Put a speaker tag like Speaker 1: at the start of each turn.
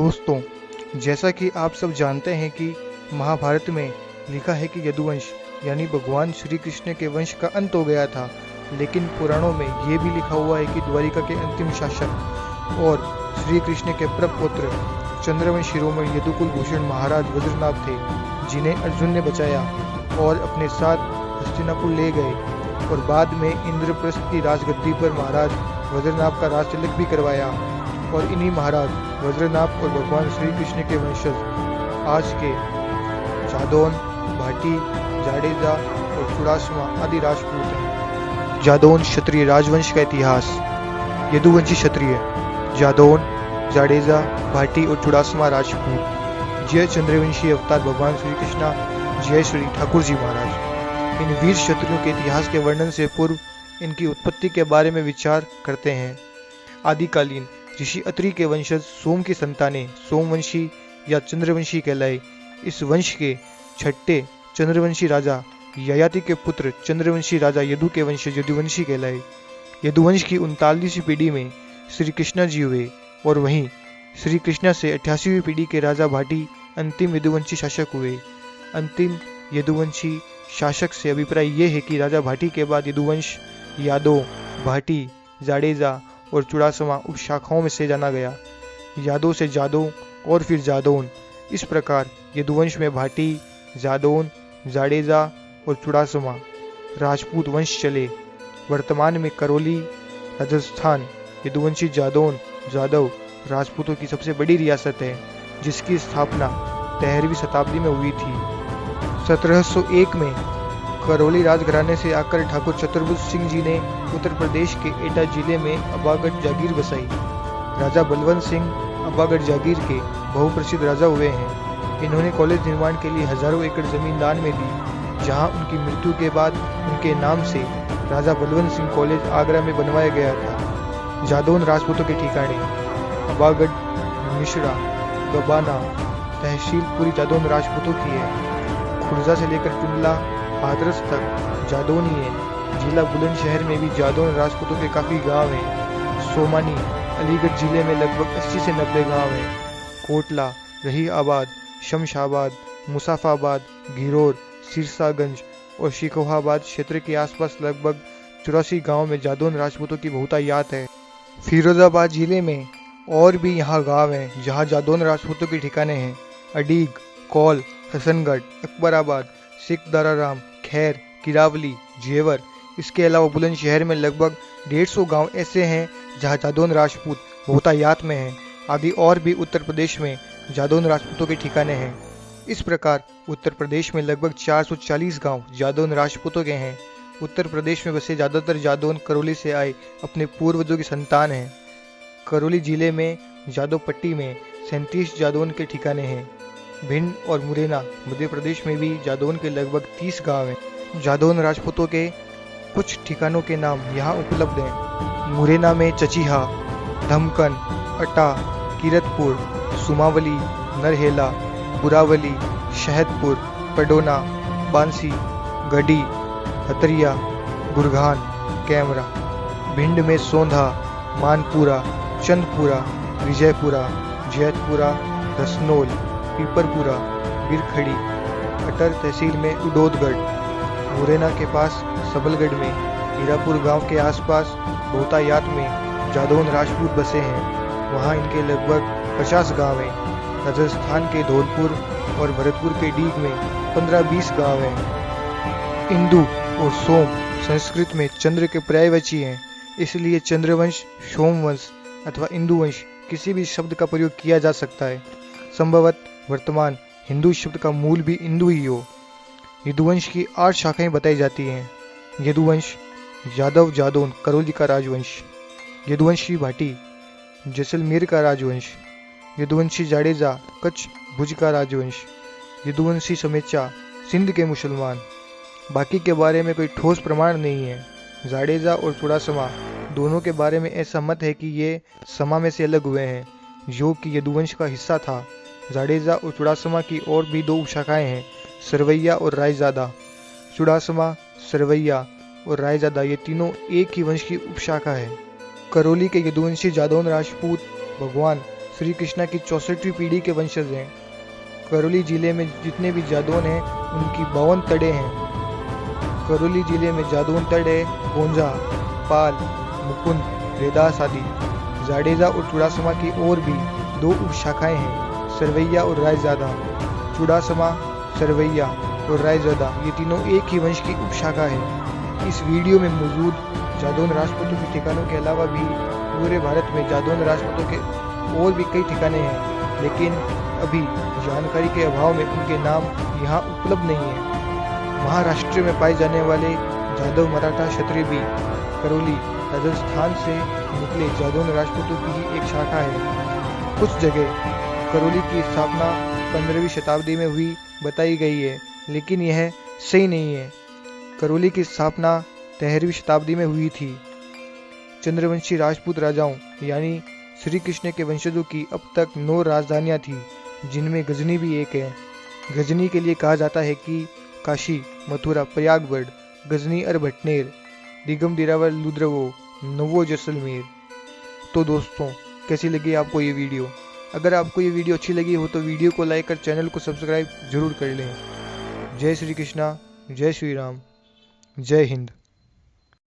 Speaker 1: दोस्तों, जैसा कि आप सब जानते हैं कि महाभारत में लिखा है कि यदुवंश यानी भगवान श्री कृष्ण के वंश का अंत हो गया था। लेकिन पुराणों में ये भी लिखा हुआ है कि द्वारिका के अंतिम शासक और श्री कृष्ण के प्रपौत्र चंद्रवंशी शिरोमणि यदुकुल भूषण महाराज वज्रनाभ थे, जिन्हें अर्जुन ने बचाया और अपने साथ हस्तिनापुर ले गए और बाद में इंद्रप्रस्थ की राजगद्दी पर महाराज वज्रनाभ का राज तिलक भी करवाया। और इन्हीं महाराज वज्रनाभ और भगवान श्री कृष्ण के वंशज आज के जादौन, भाटी, जाडेजा और चुड़ासमा आदि राजपूत हैं। जादौन क्षत्रिय राजवंश का इतिहास। यदुवंशी क्षत्रिय जादौन, जाडेजा, भाटी और चुड़ासमा राजपूत। जय चंद्रवंशी अवतार भगवान श्री कृष्णा, जय श्री ठाकुर जी महाराज। इन वीर क्षत्रियों के इतिहास के वर्णन से पूर्व इनकी उत्पत्ति के बारे में विचार करते हैं। आदिकालीन ऋषि अत्रि के वंशज सोम की संतानें सोमवंशी या चंद्रवंशी कहलाए। इस वंश के छठे चंद्रवंशी राजा ययाति के पुत्र चंद्रवंशी राजा यदु के वंशज यदुवंशी कहलाए। यदुवंश की 39वीं पीढ़ी में श्री कृष्णा जी हुए और वहीं श्री कृष्णा से 88वीं पीढ़ी के राजा भाटी अंतिम यदुवंशी शासक हुए। अंतिम यदुवंशी शासक से अभिप्राय ये है कि राजा भाटी के बाद यदुवंश यादव, भाटी, जाडेजा और चुड़ासमा उपशाखाओं में से जाना गया। यादव से जादव और फिर जादौन। इस प्रकार यदुवंश में भाटी, जादौन, जाडेजा और चुड़ासमा राजपूत वंश चले। वर्तमान में करौली, राजस्थान यदुवंशी जादौन, जादव राजपूतों की सबसे बड़ी रियासत है, जिसकी स्थापना 13वीं शताब्दी में हुई थी। 1701 में करौली राजघराने से आकर ठाकुर चतुर्भुज सिंह जी ने उत्तर प्रदेश के एटा जिले में अबागढ़ जागीर बसाई। राजा बलवंत सिंह अबागढ़ जागीर के बहुप्रसिद्ध राजा हुए हैं। इन्होंने कॉलेज निर्माण के लिए हजारों एकड़ जमीन दान में दी, जहां उनकी मृत्यु के बाद उनके नाम से राजा बलवंत सिंह कॉलेज आगरा में बनवाया गया था। जादौन राजपूतों के ठिकाने अबागढ़, मिश्रा, गबाना तहसील पूरी जादौन राजपूतों की है। खुर्जा से लेकर टुंडला, हाथरस तक जादौनी है। जिला बुलंदशहर में भी जादौन राजपूतों के काफी गांव हैं। सोमानी अलीगढ़ जिले में लगभग 80 से 90 गांव हैं। कोटला, रही आबाद, शमशाबाद, मुसाफाबाद, घिरोर, सिरसागंज और शिकोहाबाद क्षेत्र के आसपास लगभग 84 गांव में जादौन राजपूतों की बहुतायत है। फिरोजाबाद जिले में और भी यहाँ गांव हैं जहाँ जादौन राजपूतों के ठिकाने हैं। अडीग, कौल, हसनगढ़, अकबराबाद, सिख दाराराम, खैर, किरावली, जेवर। इसके अलावा बुलंदशहर में लगभग 150 गांव ऐसे हैं जहां जादौन राजपूत बहुतायत में हैं। आदि और भी उत्तर प्रदेश में जादौन राजपूतों के ठिकाने हैं। इस प्रकार उत्तर प्रदेश में लगभग 440 गांव जादौन राजपूतों के हैं। उत्तर प्रदेश में बसे ज्यादातर जादौन करौली से आए अपने पूर्वजों की संतान हैं। करौली जिले में जादवपट्टी में 37 जादौन के ठिकाने हैं। भिंड और मुरैना मध्य प्रदेश में भी जादौन के लगभग 30 गांव हैं। जादौन राजपूतों के कुछ ठिकानों के नाम यहाँ उपलब्ध हैं। मुरैना में चचीहा, धमकन, अटा, किरतपुर, सुमावली, नरहेला, बुरावली, शहदपुर, पडोना, बांसी, गढ़ी, हतरिया, गुरघान, कैमरा। भिंड में सोंधा, मानपुरा, चंदपुरा, विजयपुरा, जैतपुरा, रसनोल, पीपरपुरा, बिरखड़ी। अटर तहसील में उडोदगढ़। मुरैना के पास सबलगढ़ में हीरापुर गांव के आसपास बहुतायत में जादौन राजपूत बसे हैं। वहां इनके लगभग 50 गांव हैं। राजस्थान के धौलपुर और भरतपुर के डीग में 15-20 गांव हैं। इंदु और सोम संस्कृत में चंद्र के पर्यायवाची हैं, इसलिए चंद्रवंश, सोमवंश अथवा इंदुवंश किसी भी शब्द का प्रयोग किया जा सकता है। संभवत वर्तमान हिंदू शब्द का मूल भी इंदु ही हो। यदुवंश की 8 शाखाएं बताई जाती हैं। यदुवंश यादव जादौन करौली का राजवंश। यदुवंशी भाटी जैसलमेर का राजवंश। यदुवंशी जाडेजा कच्छ भुज का राजवंश। यदुवंशी समेचा सिंध के मुसलमान। बाकी के बारे में कोई ठोस प्रमाण नहीं है। जाडेजा और चुड़ासमा दोनों के बारे में ऐसा मत है कि ये समा में से अलग हुए हैं, जो कि यदुवंश का हिस्सा था। जाडेजा और चुड़ासमा की और भी 2 उपशाखाएं हैं, सरवैया और रायजादा। चुड़ासमा, सरवैया और रायजादा ये तीनों एक ही वंश की उपशाखा है। करौली के यदुवंशी जादौन राजपूत भगवान श्री कृष्णा की 64वीं पीढ़ी के वंशज हैं। करौली जिले में जितने भी जादौन हैं उनकी 52 तड़े हैं। करौली जिले में जादौन तड़े, गोंजा, पाल, मुकुंद, रेदास आदि जाडेजा और चुड़ासमा की और भी 2 उपशाखाएं हैं, सरवैया और रायजादा। चुड़ासमा, सरवैया और रायजादा ये तीनों एक ही वंश की उपशाखा है। इस वीडियो में मौजूद जादौन राजपूतों के ठिकानों के अलावा भी पूरे भारत में जादौन राजपूतों के और भी कई ठिकाने हैं, लेकिन अभी जानकारी के अभाव में उनके नाम यहाँ उपलब्ध नहीं है। महाराष्ट्र में पाए जाने वाले जादव मराठा क्षत्रिय भी करौली राजस्थान से निकले जादौन राजपूतों की ही एक शाखा है। कुछ जगह करौली की स्थापना 15वीं शताब्दी में हुई बताई गई है, लेकिन यह सही नहीं है। करौली की स्थापना 13वीं शताब्दी में हुई थी। चंद्रवंशी राजपूत राजाओं यानी श्री कृष्ण के वंशजों की अब तक 9 राजधानियां थी, जिनमें गजनी भी एक है। गजनी के लिए कहा जाता है कि काशी, मथुरा, प्रयागगढ़, गजनी और भटनेर, दिगम दिरावर, लुद्रवो, नवो, जैसलमेर। तो दोस्तों, कैसी लगी आपको ये वीडियो? अगर आपको ये वीडियो अच्छी लगी हो तो वीडियो को लाइक कर चैनल को सब्सक्राइब जरूर कर लें। जय श्री कृष्णा, जय श्री राम, जय हिंद।